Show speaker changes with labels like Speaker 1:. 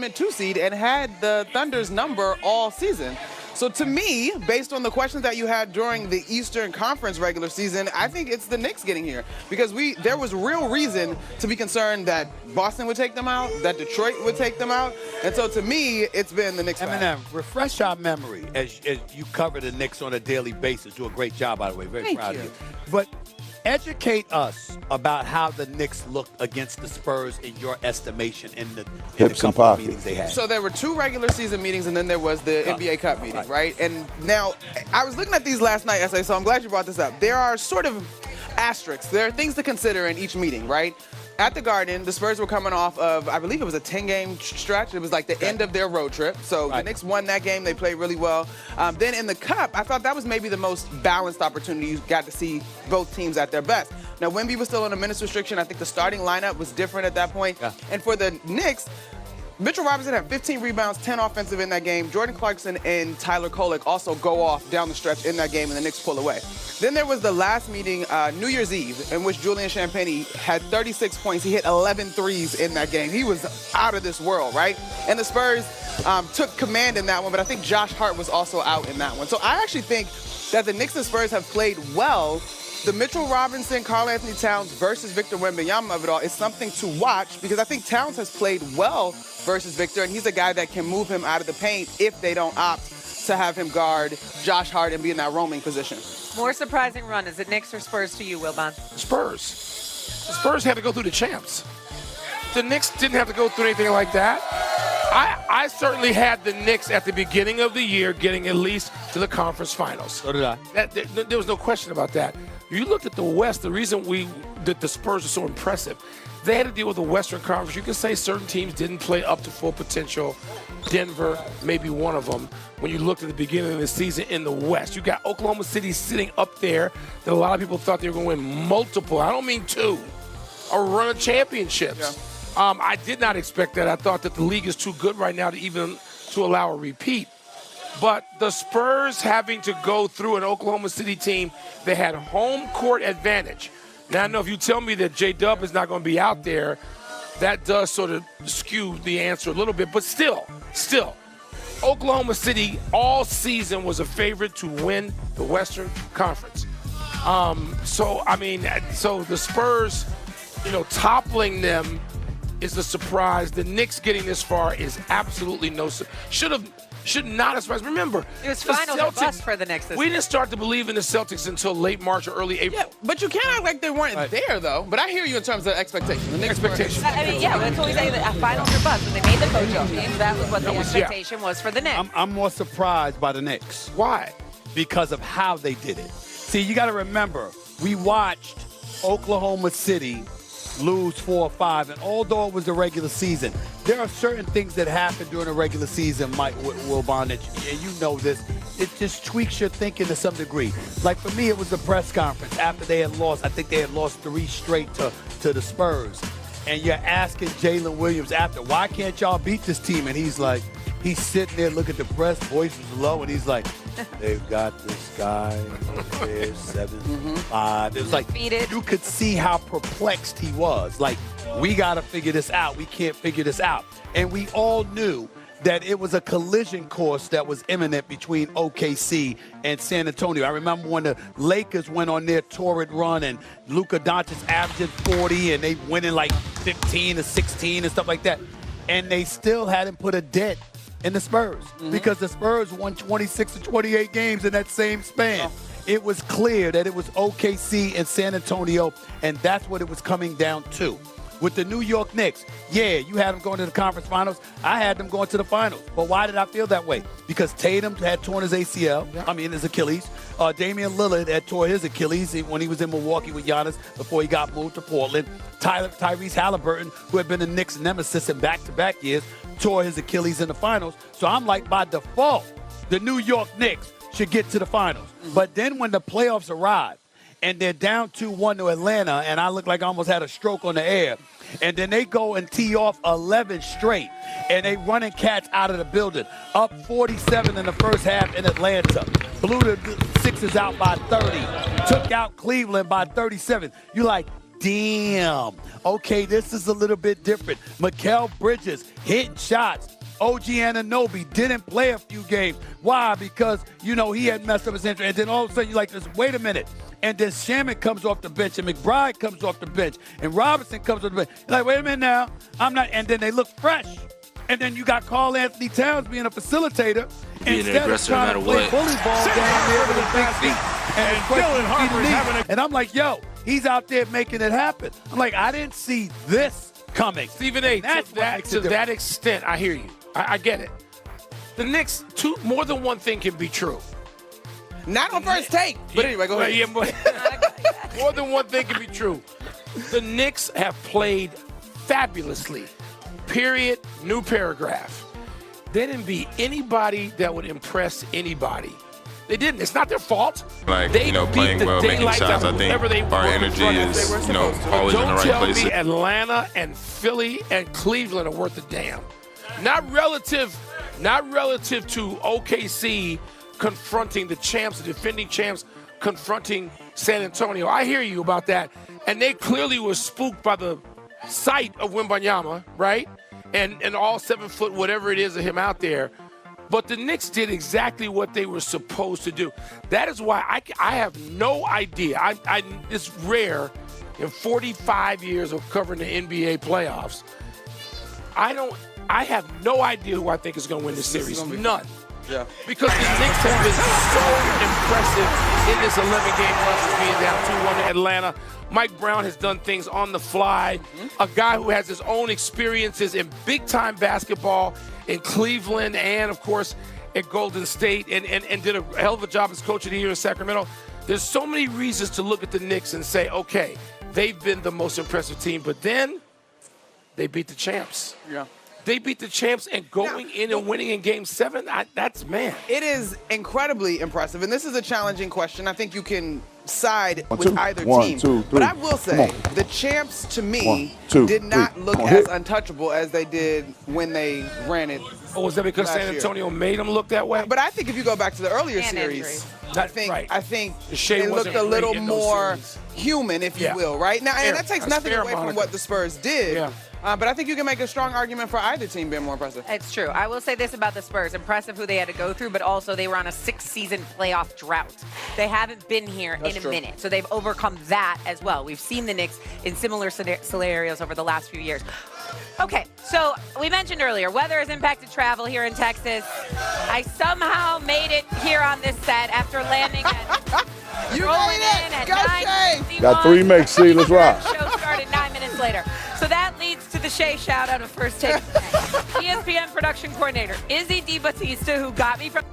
Speaker 1: ultimate 2 seed and had the Thunder's number all season. So to me, based on the questions that you had during the Eastern Conference regular season, I think it's the Knicks getting here. Because there was real reason to be concerned that Boston would take them out, that Detroit would take them out. And so to me, it's been the Knicks.
Speaker 2: Eminem, refresh our memory as you cover the Knicks on a daily basis. Do a great job, by the way. Very proud of you. But educate us about how the Knicks looked against the Spurs in your estimation in the couple of meetings they had.
Speaker 1: So there were 2 regular season meetings, and then there was the NBA Cup meeting, right? And now, I was looking at these last night, S.A., so I'm glad you brought this up. There are sort of asterisks. There are things to consider in each meeting, right? At the Garden, the Spurs were coming off of, I believe it was a 10-game stretch. It was like the end of their road trip. So the Knicks won that game. They played really well. Then in the Cup, I thought that was maybe the most balanced opportunity you got to see both teams at their best. Now, Wemby was still on a minutes restriction. I think the starting lineup was different at that point. Yeah. And for the Knicks, Mitchell Robinson had 15 rebounds, 10 offensive in that game. Jordan Clarkson and Tyler Kolek also go off down the stretch in that game, and the Knicks pull away. Then there was the last meeting, New Year's Eve, in which Julian Champagnie had 36 points. He hit 11 threes in that game. He was out of this world, right? And the Spurs took command in that one, but I think Josh Hart was also out in that one. So I actually think that the Knicks and Spurs have played well. The Mitchell Robinson, Karl-Anthony Towns versus Victor Wembanyama of it all is something to watch because I think Towns has played well versus Victor, and he's a guy that can move him out of the paint if they don't opt to have him guard Josh Hart and be in that roaming position.
Speaker 3: More surprising run, is it Knicks or Spurs to you, Wilbon?
Speaker 4: Spurs. The Spurs had to go through the champs. The Knicks didn't have to go through anything like that. I certainly had the Knicks at the beginning of the year getting at least to the conference finals.
Speaker 2: So did I.
Speaker 4: There was no question about that. You looked at the West, the reason that the Spurs are so impressive, they had to deal with the Western Conference. You can say certain teams didn't play up to full potential. Denver, maybe one of them. When you looked at the beginning of the season in the West, you got Oklahoma City sitting up there that a lot of people thought they were going to win multiple, I don't mean 2, a run of championships. Yeah. I did not expect that. I thought that the league is too good right now to allow a repeat. But the Spurs having to go through an Oklahoma City team that had home court advantage. Now, I know if you tell me that J-Dub is not going to be out there, that does sort of skew the answer a little bit. But still, Oklahoma City all season was a favorite to win the Western Conference. So the Spurs, toppling them is a surprise. The Knicks getting this far is absolutely should not have surprised. Remember,
Speaker 3: it was finals or bust for the Knicks.
Speaker 4: We didn't start to believe in the Celtics until late March or early April.
Speaker 1: Yeah, but you can't act like they weren't there, though. But I hear you in terms of expectations. The Knicks
Speaker 4: expectations.
Speaker 3: That's what we say, that finals or bust. When they made the Kojo games, that was what the expectation was for the Knicks.
Speaker 2: I'm more surprised by the Knicks.
Speaker 4: Why?
Speaker 2: Because of how they did it. See, you got to remember, we watched Oklahoma City lose 4 or 5, and although it was the regular season, there are certain things that happen during the regular season, Mike Wilbon, and you know this, it just tweaks your thinking to some degree. Like for me, it was the press conference after they had lost. I think they had lost 3 straight to the Spurs. And you're asking Jalen Williams after, why can't y'all beat this team? And he's sitting there looking at the press, voice was low, and he's like, they've got this guy over there, 7'5". It was like, you could see how perplexed he was. Like, we got to figure this out. We can't figure this out. And we all knew that it was a collision course that was imminent between OKC and San Antonio. I remember when the Lakers went on their torrid run and Luka Doncic averaging 40 and they winning like 15 to 16 and stuff like that. And they still hadn't put a dent in the Spurs because the Spurs won 26 to 28 games in that same span. It was clear that it was OKC and San Antonio, and that's what it was coming down to. With the New York Knicks, yeah, you had them going to the conference finals. I had them going to the finals. But why did I feel that way? Because Tatum had torn his ACL, his Achilles. Damian Lillard had tore his Achilles when he was in Milwaukee with Giannis before he got moved to Portland. Tyrese Halliburton, who had been the Knicks' nemesis in back-to-back years, tore his Achilles in the finals. So I'm like, by default, the New York Knicks should get to the finals. But then when the playoffs arrive, and they're down 2-1 to Atlanta, and I look like I almost had a stroke on the air. And then they go and tee off 11 straight, and they running cats out of the building. Up 47 in the first half in Atlanta. Blew the Sixers out by 30. Took out Cleveland by 37. You're like, damn, okay, this is a little bit different. Mikal Bridges hitting shots. OG Anunoby didn't play a few games. Why? Because, you know, he had messed up his injury. And then all of a sudden you're like this, wait a minute. And then Shannon comes off the bench, and McBride comes off the bench, and Robinson comes off the bench. You're like, wait a minute now, I'm not. And then they look fresh. And then you got Karl Anthony Towns being a facilitator instead of trying to play bully ball down there with a big feet. And Dylan Harper's having a. And I'm like, yo, he's out there making it happen. I'm like, I didn't see this coming.
Speaker 4: Stephen A. To that extent, I hear you. I get it. The Knicks, more than one thing can be true.
Speaker 1: Not on first take. But anyway, go ahead.
Speaker 4: Yeah, more than one thing can be true. The Knicks have played fabulously. Period. New paragraph. They didn't beat anybody that would impress anybody. They didn't. It's not their fault.
Speaker 5: Like,
Speaker 4: they
Speaker 5: you know, playing well, making shots, I think our energy is, you know, always in the right place.
Speaker 4: Don't tell me Atlanta and Philly and Cleveland are worth a damn. Not relative to OKC confronting the champs, the defending champs, confronting San Antonio. I hear you about that. And they clearly were spooked by the sight of Wembanyama, right? And all 7 foot, whatever it is of him out there. But the Knicks did exactly what they were supposed to do. That is why I have no idea. It's rare in 45 years of covering the NBA playoffs. I have no idea who I think is going to win this series. None.
Speaker 1: Yeah.
Speaker 4: Because the Knicks have been so impressive in this 11-game run, being down 2-1 to Atlanta. Mike Brown has done things on the fly. A guy who has his own experiences in big-time basketball in Cleveland and, of course, at Golden State and did a hell of a job as coach of the year in Sacramento. There's so many reasons to look at the Knicks and say, okay, they've been the most impressive team. But then they beat the champs.
Speaker 1: Yeah.
Speaker 4: They beat the champs and going in and winning in Game 7, that's, man.
Speaker 1: It is incredibly impressive, and this is a challenging question. I think you can side with either team. 2, 3. But I will say, the champs, to me, did not look as untouchable as they did when they ran it.
Speaker 4: Oh, was that because San Antonio made them look that way?
Speaker 1: But I think if you go back to the earlier series, I think it looked a little more human, if you will, right? Now, and that takes nothing away from what the Spurs did. Yeah. But I think you can make a strong argument for either team being more impressive.
Speaker 3: It's true. I will say this about the Spurs. Impressive who they had to go through, but also they were on a 6-season playoff drought. They haven't been here in a minute, so they've overcome that as well. We've seen the Knicks in similar scenarios over the last few years. Okay, so we mentioned earlier, weather has impacted travel here in Texas. I somehow made it here on this set after landing and rolling in at 9:51.
Speaker 6: Got 3 makes, see, let's rock.
Speaker 3: The show started 9 minutes later. So that leads to the Shea shout-out of First Take. ESPN production coordinator Izzy DiBattista, who got me from